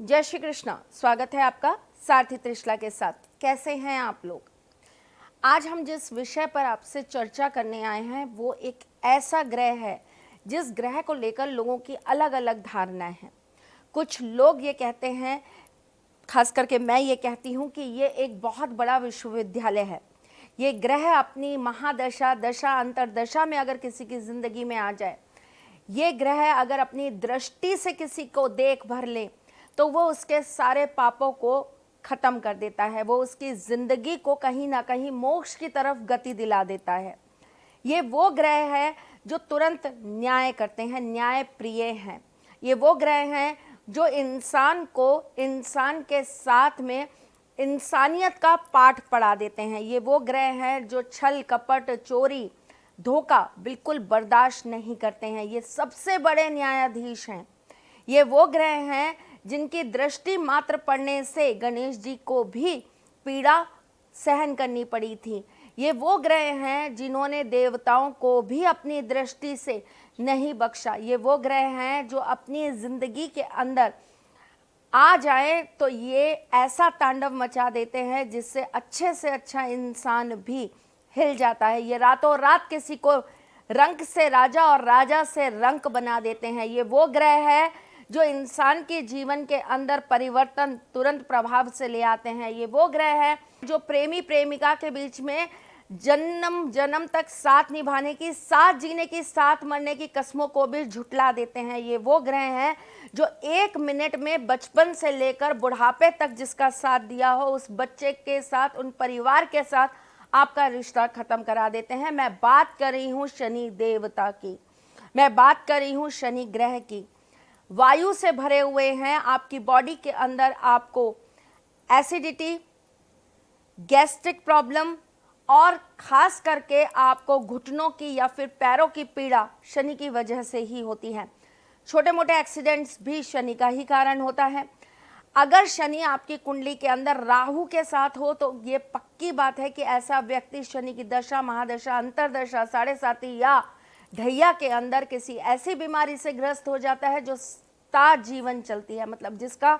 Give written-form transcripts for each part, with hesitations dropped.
जय श्री कृष्णा। स्वागत है आपका सारथी त्रिशला के साथ। कैसे हैं आप लोग? आज हम जिस विषय पर आपसे चर्चा करने आए हैं वो एक ऐसा ग्रह है जिस ग्रह को लेकर लोगों की अलग अलग धारणाएं हैं। कुछ लोग ये कहते हैं, खास करके मैं ये कहती हूँ कि ये एक बहुत बड़ा विश्वविद्यालय है। ये ग्रह अपनी महादशा, दशा, अंतरदशा में अगर किसी की जिंदगी में आ जाए, ये ग्रह अगर अपनी दृष्टि से किसी को देख भर ले तो वो उसके सारे पापों को खत्म कर देता है, वो उसकी जिंदगी को कहीं ना कहीं मोक्ष की तरफ गति दिला देता है। ये वो ग्रह है जो तुरंत न्याय करते हैं, न्याय प्रिय हैं। ये वो ग्रह हैं जो इंसान को इंसान के साथ में इंसानियत का पाठ पढ़ा देते हैं। ये वो ग्रह हैं जो छल कपट, चोरी, धोखा बिल्कुल बर्दाश्त नहीं करते हैं। ये सबसे बड़े न्यायाधीश हैं। ये वो ग्रह हैं जिनकी दृष्टि मात्र पड़ने से गणेश जी को भी पीड़ा सहन करनी पड़ी थी। ये वो ग्रह हैं जिन्होंने देवताओं को भी अपनी दृष्टि से नहीं बख्शा। ये वो ग्रह हैं जो अपनी जिंदगी के अंदर आ जाए तो ये ऐसा तांडव मचा देते हैं जिससे अच्छे से अच्छा इंसान भी हिल जाता है। ये रातों रात किसी को रंक से राजा और राजा से रंक बना देते हैं। ये वो ग्रह है जो इंसान के जीवन के अंदर परिवर्तन तुरंत प्रभाव से ले आते हैं। ये वो ग्रह है जो प्रेमी प्रेमिका के बीच में जन्म जन्म तक साथ निभाने की, साथ जीने की, साथ मरने की कस्मों को भी झुटला देते हैं। ये वो ग्रह हैं जो एक मिनट में बचपन से लेकर बुढ़ापे तक जिसका साथ दिया हो उस बच्चे के साथ, उन परिवार के साथ आपका रिश्ता खत्म करा देते हैं। मैं बात कर रही हूँ शनि देवता की, मैं बात कर रही हूँ शनि ग्रह की। वायु से भरे हुए हैं आपकी बॉडी के अंदर। आपको एसिडिटी, गैस्ट्रिक प्रॉब्लम और खास करके आपको घुटनों की या फिर पैरों की पीड़ा शनि की वजह से ही होती है। छोटे मोटे एक्सीडेंट्स भी शनि का ही कारण होता है। अगर शनि आपकी कुंडली के अंदर राहु के साथ हो तो ये पक्की बात है कि ऐसा व्यक्ति शनि की दशा, महादशा, अंतरदशा, साढ़े साती या ढैया के अंदर किसी ऐसी बीमारी से ग्रस्त हो जाता है जो सारा जीवन चलती है, मतलब जिसका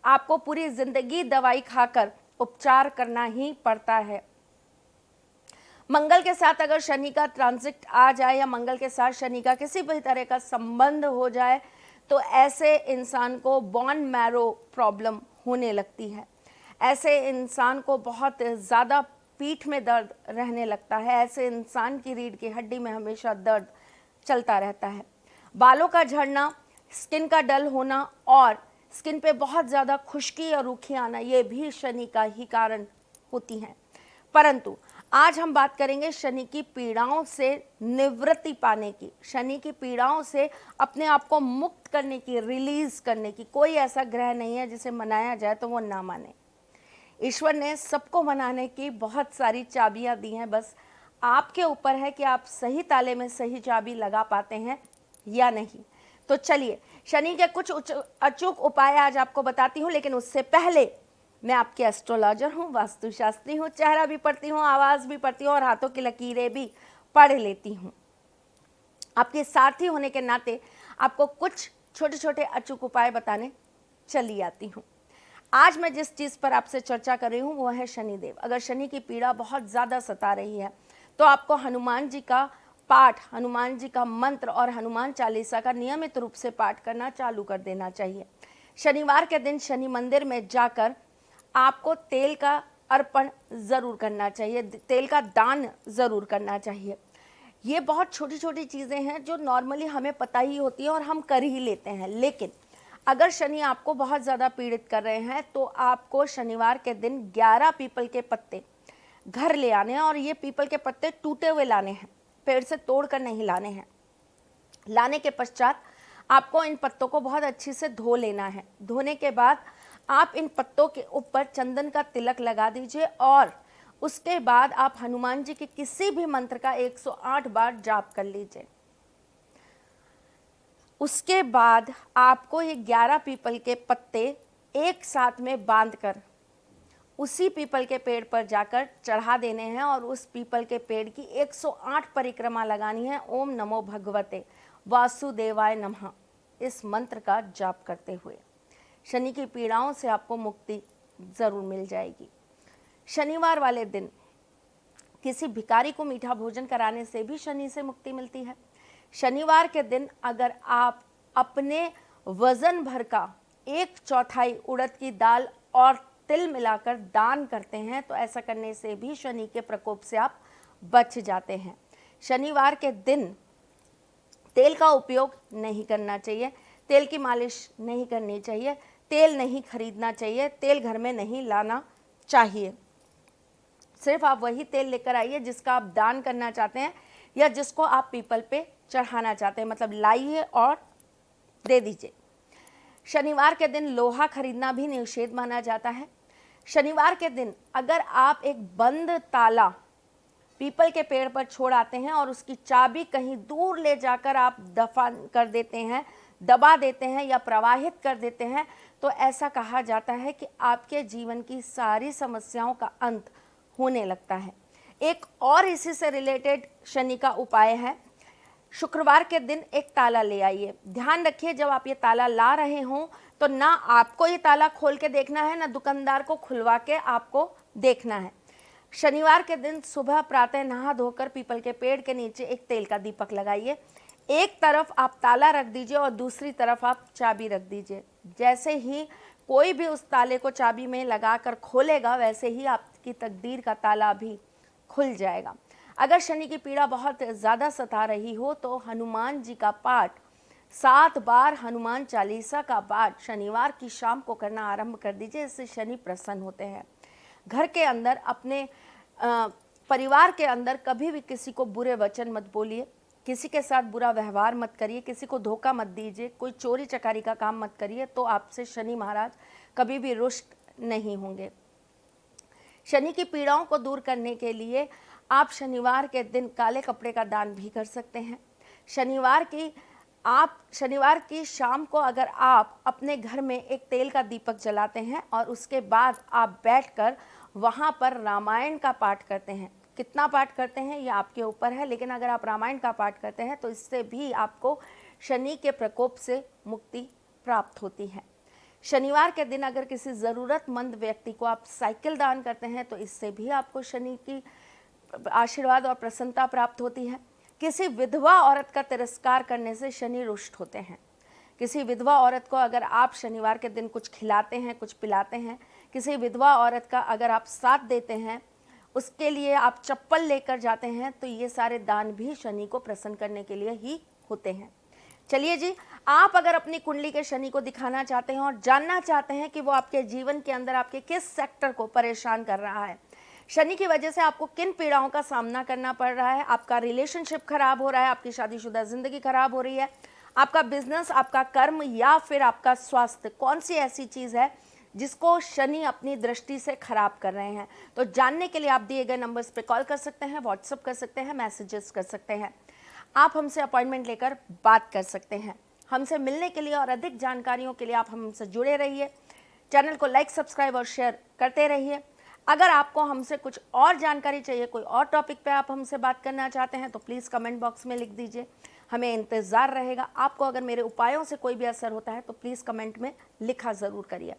आपको पूरी जिंदगी दवाई खाकर उपचार करना ही पड़ता है। मंगल के साथ अगर शनि का ट्रांजिट आ जाए या मंगल के साथ शनि का किसी भी तरह का संबंध हो जाए तो ऐसे इंसान को बोन मैरो प्रॉब्लम होने लगती है। ऐसे इंसान को बहुत ज़्यादा पीठ में दर्द रहने लगता है। ऐसे इंसान की रीढ़ की हड्डी में हमेशा दर्द चलता रहता है। बालों का झड़ना, स्किन का डल होना और स्किन पे बहुत ज़्यादा खुश्की और रूखी आना, ये भी शनि का ही कारण होती हैं। परंतु आज हम बात करेंगे शनि की पीड़ाओं से निवृत्ति पाने की, शनि की पीड़ाओं से अपने आप को मुक्त करने की, रिलीज करने की। कोई ऐसा ग्रह नहीं है जिसे मनाया जाए तो वो ना माने। ईश्वर ने सबको मनाने की बहुत सारी चाबियां दी हैं, बस आपके ऊपर है कि आप सही ताले में सही चाबी लगा पाते हैं या नहीं। तो चलिए शनि के कुछ अचूक उपाय आज आपको बताती हूँ, लेकिन उससे पहले मैं आपकी एस्ट्रोलॉजर हूँ, वास्तुशास्त्री हूँ, चेहरा भी पढ़ती हूँ, आवाज़ भी पढ़ती हूँ और हाथों की लकीरें भी पढ़ लेती हूँ। आपके साथी होने के नाते आपको कुछ छोटे छोटे अचूक उपाय बताने चली आती हूँ। आज मैं जिस चीज़ पर आपसे चर्चा कर रही हूँ वो है शनिदेव। अगर शनि की पीड़ा बहुत ज़्यादा सता रही है तो आपको हनुमान जी का पाठ, हनुमान जी का मंत्र और हनुमान चालीसा का नियमित रूप से पाठ करना चालू कर देना चाहिए। शनिवार के दिन शनि मंदिर में जाकर आपको तेल का अर्पण ज़रूर करना चाहिए, तेल का दान ज़रूर करना चाहिए। ये बहुत छोटी छोटी चीज़ें हैं जो नॉर्मली हमें पता ही होती है और हम कर ही लेते हैं, लेकिन अगर शनि आपको बहुत ज़्यादा पीड़ित कर रहे हैं तो आपको शनिवार के दिन 11 पीपल के पत्ते घर ले आने हैं और ये पीपल के पत्ते टूटे हुए लाने हैं, पेड़ से तोड़ कर नहीं लाने हैं। लाने के पश्चात आपको इन पत्तों को बहुत अच्छी से धो लेना है। धोने के बाद आप इन पत्तों के ऊपर चंदन का तिलक लगा दीजिए और उसके बाद आप हनुमान जी के किसी भी मंत्र का 108 बार जाप कर लीजिए। उसके बाद आपको ये 11 पीपल के पत्ते एक साथ में बांधकर उसी पीपल के पेड़ पर जाकर चढ़ा देने हैं और उस पीपल के पेड़ की 108 परिक्रमा लगानी है। ओम नमो भगवते वासुदेवाय नमः इस मंत्र का जाप करते हुए शनि की पीड़ाओं से आपको मुक्ति ज़रूर मिल जाएगी। शनिवार वाले दिन किसी भिखारी को मीठा भोजन कराने से भी शनि से मुक्ति मिलती है। शनिवार के दिन अगर आप अपने वजन भर का 1/4 उड़द की दाल और तिल मिलाकर दान करते हैं तो ऐसा करने से भी शनि के प्रकोप से आप बच जाते हैं। शनिवार के दिन तेल का उपयोग नहीं करना चाहिए, तेल की मालिश नहीं करनी चाहिए, तेल नहीं खरीदना चाहिए, तेल घर में नहीं लाना चाहिए। सिर्फ आप वही तेल लेकर आइए जिसका आप दान करना चाहते हैं या जिसको आप पीपल पे चढ़ाना चाहते हैं, मतलब लाइए और दे दीजिए। शनिवार के दिन लोहा खरीदना भी निषेध माना जाता है। शनिवार के दिन अगर आप एक बंद ताला पीपल के पेड़ पर छोड़ आते हैं और उसकी चाबी कहीं दूर ले जाकर आप दफा कर देते हैं, दबा देते हैं या प्रवाहित कर देते हैं, तो ऐसा कहा जाता है कि आपके जीवन की सारी समस्याओं का अंत होने लगता है। एक और इसी से रिलेटेड शनि का उपाय है, शुक्रवार के दिन एक ताला ले आइए। ध्यान रखिए जब आप ये ताला ला रहे हों तो ना आपको ये ताला खोल के देखना है, ना दुकानदार को खुलवा के आपको देखना है। शनिवार के दिन सुबह प्रातः नहा धोकर पीपल के पेड़ के नीचे एक तेल का दीपक लगाइए। एक तरफ आप ताला रख दीजिए और दूसरी तरफ आप चाबी रख दीजिए। जैसे ही कोई भी उस ताले को चाबी में लगाकर खोलेगा वैसे ही आपकी तकदीर का ताला भी खुल जाएगा। अगर शनि की पीड़ा बहुत ज़्यादा सता रही हो तो हनुमान जी का पाठ 7 बार हनुमान चालीसा का पाठ शनिवार की शाम को करना आरंभ कर दीजिए। इससे शनि प्रसन्न होते हैं। घर के अंदर अपने परिवार के अंदर कभी भी किसी को बुरे वचन मत बोलिए, किसी के साथ बुरा व्यवहार मत करिए, किसी को धोखा मत दीजिए, कोई चोरी चकारी का काम मत करिए, तो आपसे शनि महाराज कभी भी रुष्ट नहीं होंगे। शनि की पीड़ाओं को दूर करने के लिए आप शनिवार के दिन काले कपड़े का दान भी कर सकते हैं। शनिवार की शाम को अगर आप अपने घर में एक तेल का दीपक जलाते हैं और उसके बाद आप बैठकर वहाँ पर रामायण का पाठ करते हैं, कितना पाठ करते हैं ये आपके ऊपर है, लेकिन अगर आप रामायण का पाठ करते हैं तो इससे भी आपको शनि के प्रकोप से मुक्ति प्राप्त होती है। शनिवार के दिन अगर किसी ज़रूरतमंद व्यक्ति को आप साइकिल दान करते हैं तो इससे भी आपको शनि की आशीर्वाद और प्रसन्नता प्राप्त होती है। किसी विधवा औरत का तिरस्कार करने से शनि रुष्ट होते हैं। किसी विधवा औरत को अगर आप शनिवार के दिन कुछ खिलाते हैं, कुछ पिलाते हैं, किसी विधवा औरत का अगर आप साथ देते हैं, उसके लिए आप चप्पल लेकर जाते हैं, तो ये सारे दान भी शनि को प्रसन्न करने के लिए ही होते हैं। चलिए जी, आप अगर अपनी कुंडली के शनि को दिखाना चाहते हैं और जानना चाहते हैं कि वो आपके जीवन के अंदर आपके किस सेक्टर को परेशान कर रहा है, शनि की वजह से आपको किन पीड़ाओं का सामना करना पड़ रहा है, आपका रिलेशनशिप खराब हो रहा है, आपकी शादीशुदा जिंदगी खराब हो रही है, आपका बिजनेस, आपका कर्म या फिर आपका स्वास्थ्य, कौन सी ऐसी चीज़ है जिसको शनि अपनी दृष्टि से खराब कर रहे हैं, तो जानने के लिए आप दिए गए नंबर्स पे कॉल कर सकते हैं, व्हाट्सअप कर सकते हैं, मैसेजेस कर सकते हैं। आप हमसे अपॉइंटमेंट लेकर बात कर सकते हैं। हमसे मिलने के लिए और अधिक जानकारियों के लिए आप हमसे जुड़े रहिए। चैनल को लाइक, सब्सक्राइब और शेयर करते रहिए। अगर आपको हमसे कुछ और जानकारी चाहिए, कोई और टॉपिक पे आप हमसे बात करना चाहते हैं तो प्लीज़ कमेंट बॉक्स में लिख दीजिए, हमें इंतज़ार रहेगा। आपको अगर मेरे उपायों से कोई भी असर होता है तो प्लीज़ कमेंट में लिखा ज़रूर करिए।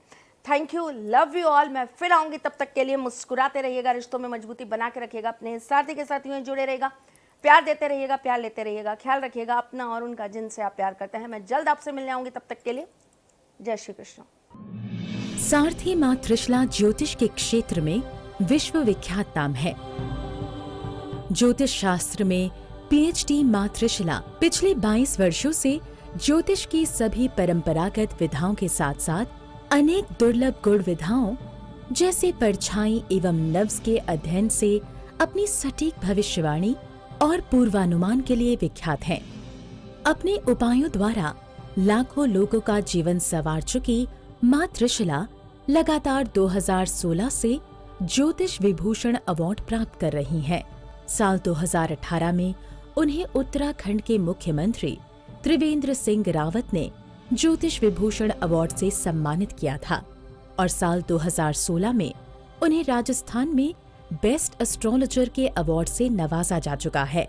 Thank you, love you all. मैं फिर आऊँगी, तब तक के लिए मुस्कुराते रहिएगा, रिश्तों में मजबूती बना के रखिएगा, अपने साथी के साथ यूँ जुड़े रहेगा, प्यार देते रहिएगा, प्यार लेते रहिएगा, ख्याल रखिएगा अपना और उनका जिनसे आप प्यार करते हैं। मैं जल्द आपसे मिलने आऊँगी, तब तक के लिए जय श्री कृष्ण। सारथी मां त्रिशला ज्योतिष के क्षेत्र में विश्व विख्यात नाम है। ज्योतिष शास्त्र में पीएचडी मां त्रिशला पिछले 22 वर्षों से ज्योतिष की सभी परंपरागत विधाओं के साथ साथ अनेक दुर्लभ गुण विधाओं जैसे परछाई एवं नव्स के अध्ययन से अपनी सटीक भविष्यवाणी और पूर्वानुमान के लिए विख्यात हैं। अपने उपायों द्वारा लाखों लोगों का जीवन संवार चुकी मां त्रिशला लगातार 2016 से ज्योतिष विभूषण अवार्ड प्राप्त कर रही हैं। साल 2018 में उन्हें उत्तराखंड के मुख्यमंत्री त्रिवेंद्र सिंह रावत ने ज्योतिष विभूषण अवार्ड से सम्मानित किया था और साल 2016 में उन्हें राजस्थान में बेस्ट एस्ट्रोलॉजर के अवार्ड से नवाजा जा चुका है।